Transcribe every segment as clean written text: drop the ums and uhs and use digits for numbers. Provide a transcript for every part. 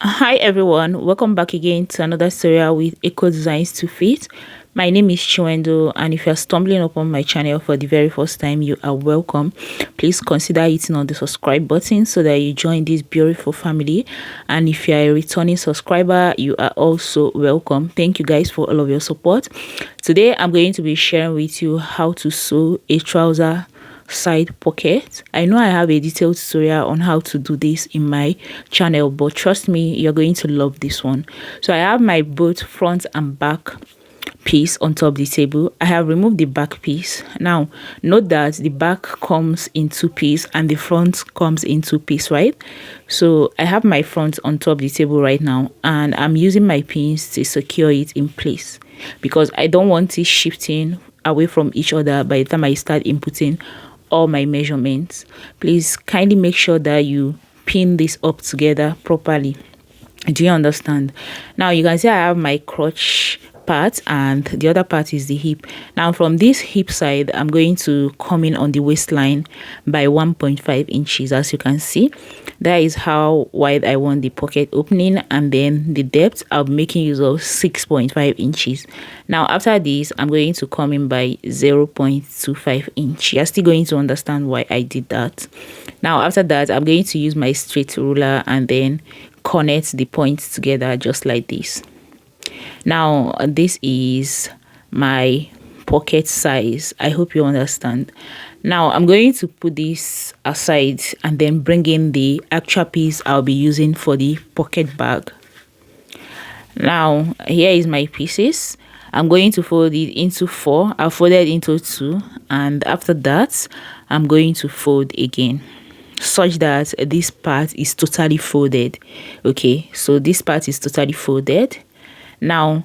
Hi everyone, welcome back again to another tutorial with Eco Designs to Fit. My name is Chiwendo, and if you're stumbling upon my channel for the very first time, you are welcome. Please consider hitting on the subscribe button so that you join this beautiful family. And if you're a returning subscriber, you are also welcome. Thank you guys for all of your support. Today I'm going to be sharing with you how to sew a trouser side pocket. I know I have a detailed tutorial on how to do this in my channel, but trust me, you're going to love this one. So I have my both front and back piece on top of the table. I have removed the back piece. Now note that the back comes in two pieces and the front comes in two pieces, right? So I have my front on top of the table right now, and I'm using my pins to secure it in place because I don't want it shifting away from each other by the time I start inputting all my measurements. Please kindly make sure that you pin this up together properly. Do you understand? Now you can see I have my crotch part and the other part is the hip. Now from this hip side, I'm going to come in on the waistline by 1.5 inches. As you can see, that is how wide I want the pocket opening, and then the depth I'm making use of 6.5 inches. Now after this, I'm going to come in by 0.25 inch. You're still going to understand why I did that. Now after that, I'm going to use my straight ruler and then connect the points together just like this. Now this is my pocket size. I hope you understand. Now I'm going to put this aside and then bring in the actual piece I'll be using for the pocket bag. Now here is my pieces. I'm going to fold it into 4. I'll fold it into 2, and after that I'm going to fold again such that this part is totally folded. Okay, so this part is totally folded. Now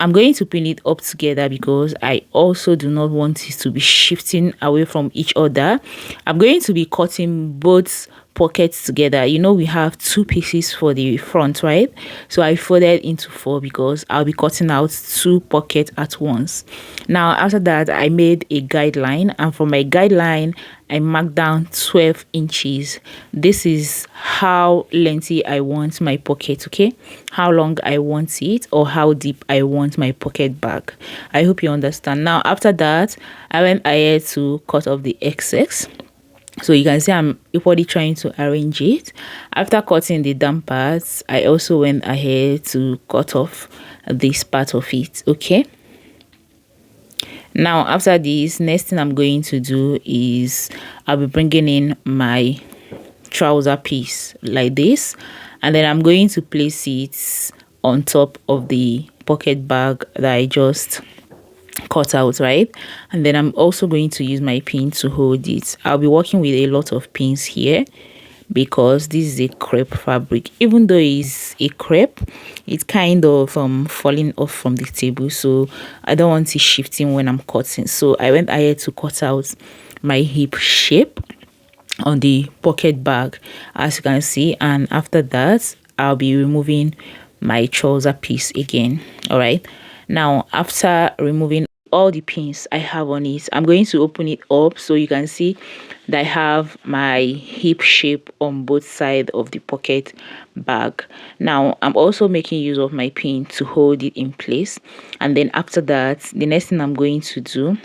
I'm going to pin it up together because I also do not want it to be shifting away from each other. I'm going to be cutting both pockets together. You know, we have two pieces for the front, right? So I folded into 4 because I'll be cutting out 2 pockets at once. Now after that, I made a guideline, and from my guideline I marked down 12 inches. This is how lengthy I want my pocket, okay? How long I want it, or how deep I want my pocket bag. I hope you understand. Now after that, I went ahead to cut off the excess. So you can see I'm equally trying to arrange it. After cutting the down parts, I also went ahead to cut off this part of it, okay? Now after this, next thing I'm going to do is I'll be bringing in my trouser piece like this, and then I'm going to place it on top of the pocket bag that I just cut out, right? And then I'm also going to use my pin to hold it. I'll be working with a lot of pins here because this is a crepe fabric. Even though it's a crepe, it's kind of falling off from the table, so I don't want it shifting when I'm cutting. So I went ahead to cut out my hip shape on the pocket bag, as you can see, and after that I'll be removing my trouser piece again. All right, now after removing all the pins I have on it, I'm going to open it up so you can see that I have my hip shape on both sides of the pocket bag. Now I'm also making use of my pin to hold it in place, and then after that, the next thing I'm going to do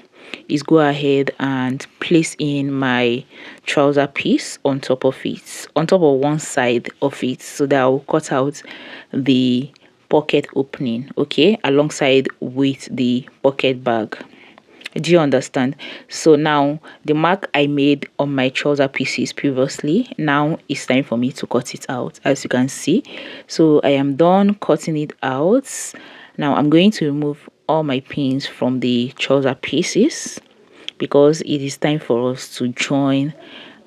is go ahead and place in my trouser piece on top of it, on top of one side of it, so that I'll cut out the pocket opening, okay, alongside with the pocket bag. Do you understand? So now the mark I made on my trouser pieces previously, now it's time for me to cut it out, as you can see. So I am done cutting it out. Now I'm going to remove all my pins from the trouser pieces because it is time for us to join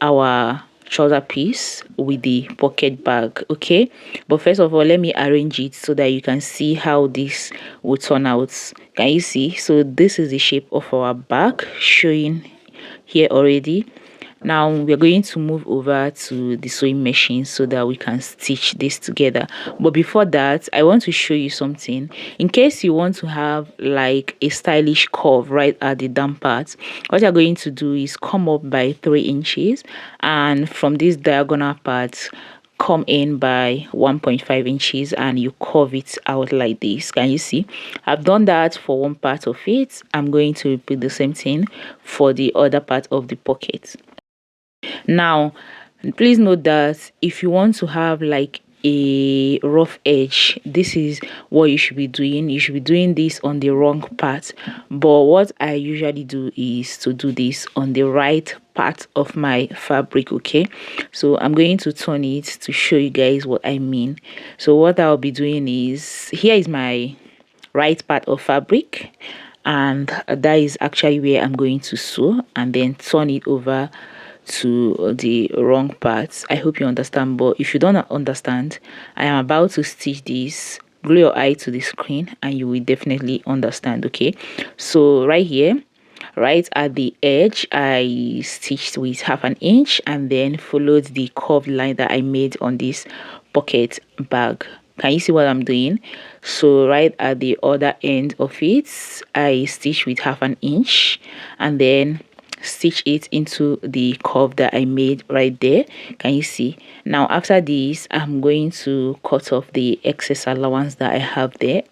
our trouser piece with the pocket bag, okay? But first of all, let me arrange it so that you can see how this will turn out. Can you see? So this is the shape of our bag showing here already. Now we're going to move over to the sewing machine so that we can stitch this together. But before that, I want to show you something. In case you want to have like a stylish curve right at the down part, what you're going to do is come up by 3 inches, and from this diagonal part come in by 1.5 inches and you curve it out like this. Can you see? I've done that for one part of it. I'm going to repeat the same thing for the other part of the pocket. Now please note that if you want to have like a rough edge, this is what you should be doing. You should be doing this on the wrong part, but what I usually do is to do this on the right part of my fabric. Okay, so I'm going to turn it to show you guys what I mean. So what I'll be doing is, here is my right part of fabric, and that is actually where I'm going to sew and then turn it over to the wrong parts. I hope you understand, but if you don't understand, I am about to stitch this. Glue your eye to the screen and you will definitely understand. Okay, so right here, right at the edge, I stitched with 1/2 inch and then followed the curved line that I made on this pocket bag. Can you see what I'm doing? So right at the other end of it, I stitch with 1/2 inch and then stitch it into the curve that I made right there. Can you see? Now after this, I'm going to cut off the excess allowance that I have there.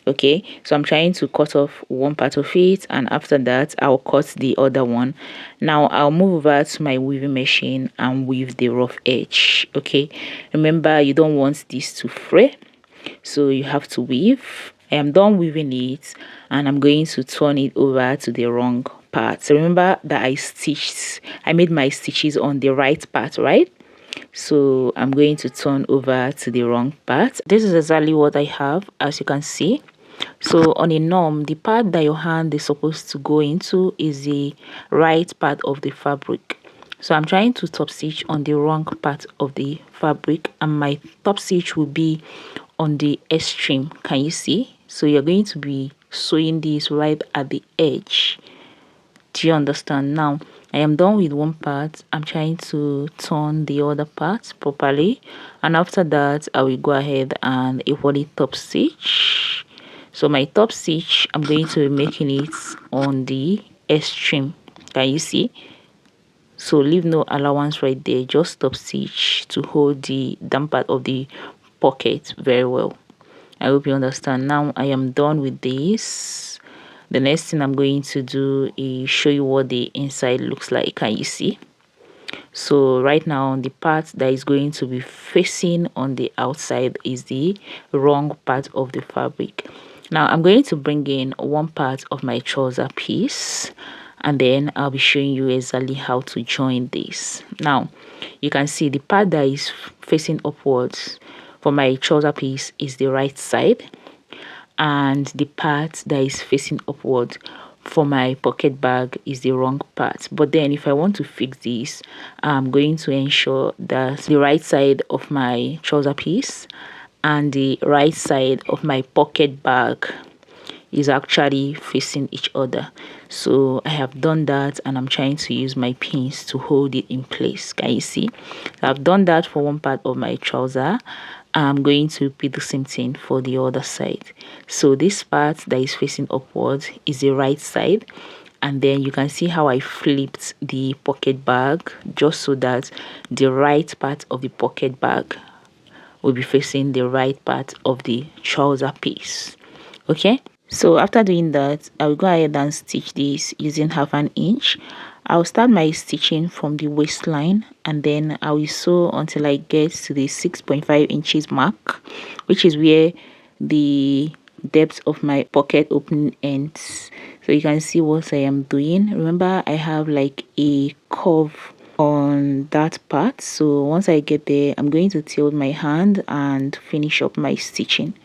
Okay, so I'm trying to cut off one part of it, and after that I'll cut the other one. Now I'll move over to my weaving machine and weave the rough edge. Okay, remember you don't want this to fray, so you have to weave. I am done weaving it and I'm going to turn it over to the wrong part. So remember that I made my stitches on the right part, right? So I'm going to turn over to the wrong part. This is exactly what I have, as you can see. So on a norm, the part that your hand is supposed to go into is the right part of the fabric. So I'm trying to top stitch on the wrong part of the fabric, and my top stitch will be on the extreme. Can you see? So you're going to be sewing this right at the edge. Do you understand? Now I am done with one part. I'm trying to turn the other part properly, and after that I will go ahead and equally top stitch. So my top stitch, I'm going to be making it on the extreme. Can you see? So leave no allowance right there, just top stitch to hold the down part of the pocket very well. I hope you understand. Now I am done with this. The next thing I'm going to do is show you what the inside looks like. Can you see? So right now the part that is going to be facing on the outside is the wrong part of the fabric. Now I'm going to bring in one part of my trouser piece and then I'll be showing you exactly how to join this. Now you can see the part that is facing upwards for my trouser piece is the right side, and the part that is facing upward for my pocket bag is the wrong part. But then if I want to fix this, I'm going to ensure that the right side of my trouser piece and the right side of my pocket bag is actually facing each other. So I have done that and I'm trying to use my pins to hold it in place. Can you see? I've done that for one part of my trouser. I'm going to repeat the same thing for the other side. So this part that is facing upwards is the right side, and then you can see how I flipped the pocket bag just so that the right part of the pocket bag will be facing the right part of the trouser piece. Okay, so after doing that, I will go ahead and stitch this using 1/2 inch. I'll start my stitching from the waistline and then I will sew until I get to the 6.5 inches mark, which is where the depth of my pocket opening ends. So you can see what I am doing. Remember, I have like a curve on that part. So once I get there, I'm going to tilt my hand and finish up my stitching.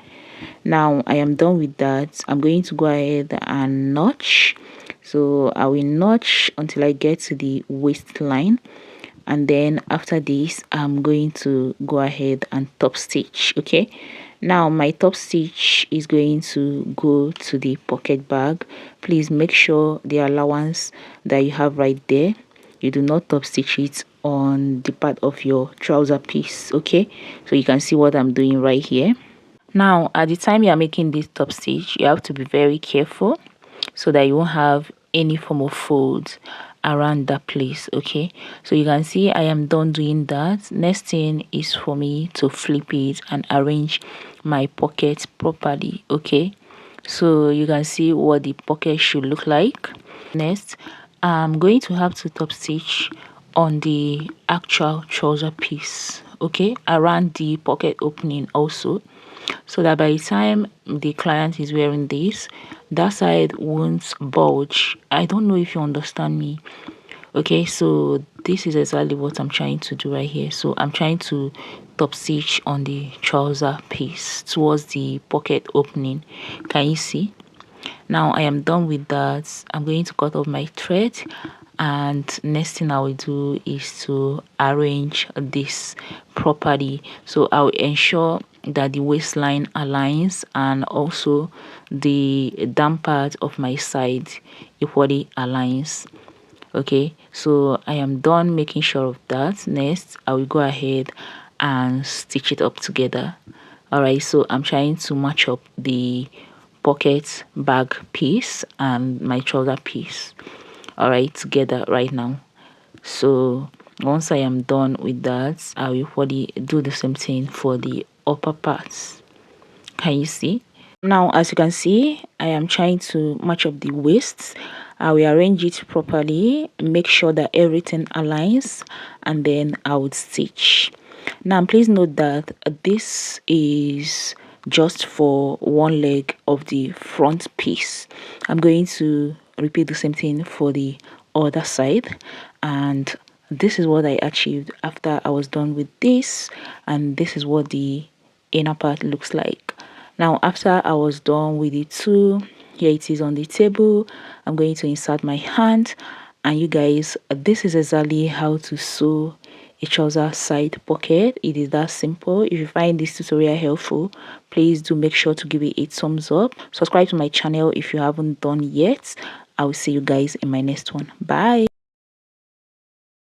Now I am done with that. I'm going to go ahead and notch. So I will notch until I get to the waistline, and then after this I'm going to go ahead and top stitch. Okay, now my top stitch is going to go to the pocket bag. Please make sure the allowance that you have right there, you do not top stitch it on the part of your trouser piece. Okay, so you can see what I'm doing right here. Now at the time you are making this top stitch, you have to be very careful so that you won't have any form of folds around that place. Okay, so you can see I am done doing that. Next thing is for me to flip it and arrange my pocket properly. Okay, so you can see what the pocket should look like. Next, I'm going to have to top stitch on the actual trouser piece, okay, around the pocket opening also, so that by the time the client is wearing this, that side won't bulge. I don't know if you understand me. Okay, so this is exactly what I'm trying to do right here. So I'm trying to top stitch on the trouser piece towards the pocket opening. Can you see? Now I am done with that. I'm going to cut off my thread, and next thing I will do is to arrange this properly. So I will ensure that the waistline aligns and also the down part of my side equally aligns. Okay, so I am done making sure of that. Next I will go ahead and stitch it up together. All right, so I'm trying to match up the pocket bag piece and my trouser piece, all right, together right now. So once I am done with that, I will probably do the same thing for the upper parts. Can you see? Now as you can see, I am trying to match up the waists. I will arrange it properly, make sure that everything aligns, and then I would stitch. Now please note that this is just for one leg of the front piece. I'm going to repeat the same thing for the other side, and this is what I achieved after I was done with this, and this is what the inner part looks like. Now after I was done with it too, here it is on the table. I'm going to insert my hand, and you guys, this is exactly how to sew a trouser side pocket. It is that simple. If you find this tutorial helpful, please do make sure to give it a thumbs up. Subscribe to my channel if you haven't done yet. I will see you guys in my next one. Bye.